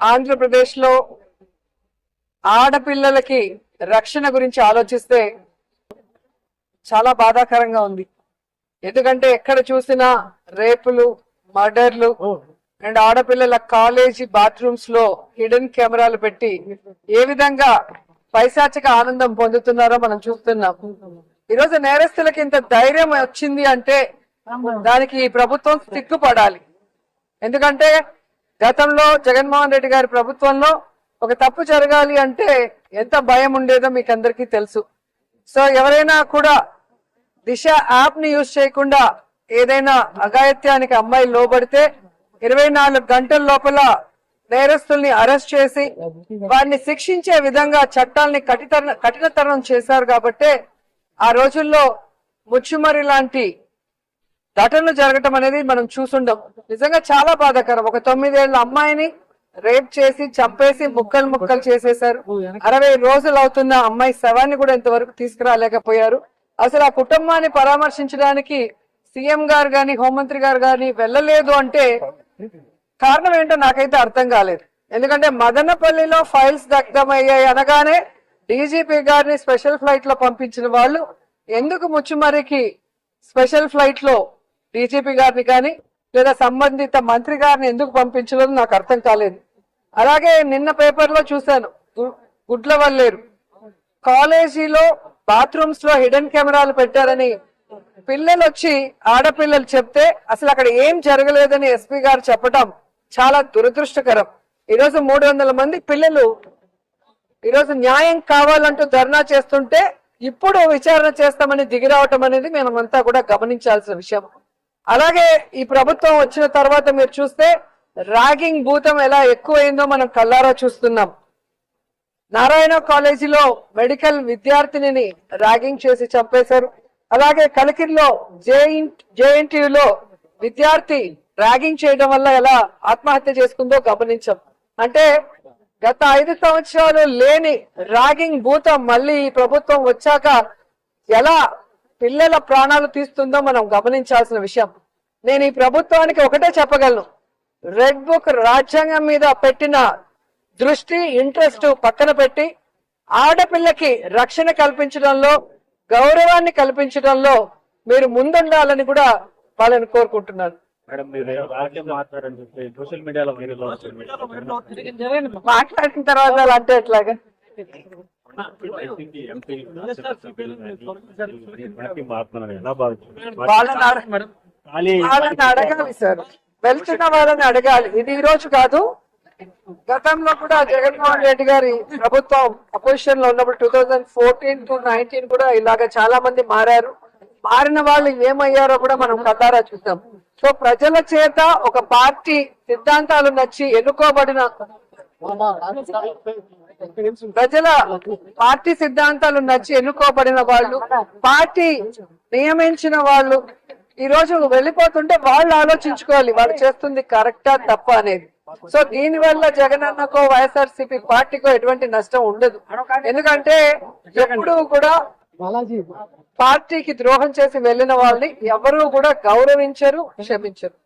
ఆంధ్రప్రదేశ్ లో ఆడపిల్లలకి రక్షణ గురించి ఆలోచిస్తే చాలా బాధాకరంగా ఉంది. ఎందుకంటే ఎక్కడ చూసినా రేపులు, మర్డర్లు అండ్ ఆడపిల్లల కాలేజీ బాత్రూమ్స్ లో హిడెన్ కెమెరాలు పెట్టి ఏ విధంగా పైశాచిక ఆనందం పొందుతున్నారో మనం చూస్తున్నాం. ఈరోజు నేరస్తులకి ఇంత ధైర్యం వచ్చింది అంటే దానికి ప్రభుత్వం సిగ్గుపడాలి. ఎందుకంటే గతంలో జగన్మోహన్ రెడ్డి గారి ప్రభుత్వంలో ఒక తప్పు జరగాలి అంటే ఎంత భయం ఉండేదో మీకు అందరికీ తెలుసు. సో ఎవరైనా కూడా దిశ యాప్ ని యూజ్ చేయకుండా ఏదైనా అఘాయిత్యానికి అమ్మాయి లోబడితే 24 గంటల లోపల నేరస్తుల్ని అరెస్ట్ చేసి వారిని శిక్షించే విధంగా చట్టాలని కఠినతరం చేశారు. కాబట్టి ఆ రోజుల్లో ముచ్చుమరి లాంటి ఘటనలు జరగటం అనేది మనం చూసుండం. నిజంగా చాలా బాధాకరం. ఒక 9 ఏళ్ల అమ్మాయిని రేప్ చేసి చంపేసి ముక్కలు చేసేశారు. 60 రోజులు అవుతున్న అమ్మాయి శవాన్ని కూడా ఇంతవరకు తీసుకురాలేకపోయారు. అసలు ఆ కుటుంబాన్ని పరామర్శించడానికి సీఎం గారు గాని హోంమంత్రి గారు గాని వెళ్ళలేదు అంటే కారణం ఏంటో నాకైతే అర్థం కాలేదు. ఎందుకంటే మదనపల్లిలో ఫైల్స్ దగ్ధమయ్యాయి అనగానే డీజీపీ గారిని స్పెషల్ ఫ్లైట్ లో పంపించిన వాళ్ళు ఎందుకు ముచ్చుమరికి స్పెషల్ ఫ్లైట్ లో డీజీపీ గారిని కానీ లేదా సంబంధిత మంత్రి గారిని ఎందుకు పంపించలేదు నాకు అర్థం కాలేదు. అలాగే నిన్న పేపర్ లో చూశాను, గుడ్లవల్లేరు కాలేజీలో బాత్రూమ్స్ లో హిడెన్ కెమెరాలు పెట్టారని పిల్లలు వచ్చి ఆడపిల్లలు చెప్తే అసలు అక్కడ ఏం జరగలేదని ఎస్పీ గారు చెప్పడం చాలా దురదృష్టకరం. ఈరోజు 300 మంది పిల్లలు ఈరోజు న్యాయం కావాలంటూ ధర్నా చేస్తుంటే ఇప్పుడు విచారణ చేస్తామని దిగిరావటం అనేది మేమంతా కూడా గమనించాల్సిన విషయం. అలాగే ఈ ప్రభుత్వం వచ్చిన తర్వాత మీరు చూస్తే ర్యాగింగ్ భూతం ఎలా ఎక్కువైందో మనం కళ్ళారా చూస్తున్నాం. నారాయణ కాలేజీలో మెడికల్ విద్యార్థినిని ర్యాగింగ్ చేసి చంపేశారు. అలాగే కలికిరిలో జేఎన్టీయూలో విద్యార్థి ర్యాగింగ్ చేయడం వల్ల ఎలా ఆత్మహత్య చేసుకుందో గమనించాం. అంటే గత 5 సంవత్సరాలు లేని ర్యాగింగ్ భూతం మళ్ళీ ఈ ప్రభుత్వం వచ్చాక ఎలా పిల్లల ప్రాణాలు తీస్తుందో మనం గమనించాల్సిన విషయం. నేను ఈ ప్రభుత్వానికి ఒకటే చెప్పగలను, రెడ్ బుక్ రాజ్యాంగం మీద పెట్టిన దృష్టి ఇంట్రెస్ట్ పక్కన పెట్టి ఆడపిల్లకి రక్షణ కల్పించడంలో గౌరవాన్ని కల్పించడంలో మీరు ముందుండాలని కూడా వాళ్ళని కోరుకుంటున్నాను. మాట్లాడిన తర్వాత అంటే ఎట్లాగా వాళ్ళని అడగాలి సార్, వెళ్తున్న వాళ్ళని అడగాలి. ఇది ఈ రోజు కాదు, గతంలో కూడా జగన్మోహన్ రెడ్డి గారి ప్రభుత్వం అపోజిషన్ లో ఉన్నప్పుడు 2014 to 19 కూడా ఇలాగ చాలా మంది మారారు. మారిన వాళ్ళు ఏమయ్యారో కూడా మనం కళ్ళారా చూసాం. సో ప్రజల చేత ఒక పార్టీ సిద్ధాంతాలు నచ్చి ఎన్నుకోబడిన పార్టీ సిద్ధాంతాలు నచ్చి ఎన్నుకోబడిన వాళ్ళు, పార్టీ నియమించిన వాళ్ళు ఈ రోజు వెళ్ళిపోతుంటే వాళ్ళు ఆలోచించుకోవాలి వాళ్ళు చేస్తుంది కరెక్టా తప్ప అనేది. సో దీని వల్ల జగనన్నకో వైఎస్ఆర్సీపీ పార్టీకో ఎటువంటి నష్టం ఉండదు. ఎందుకంటే ఎప్పుడు కూడా పార్టీకి ద్రోహం చేసి వెళ్ళిన వాళ్ళని ఎవరు కూడా గౌరవించరు, క్షమించరు.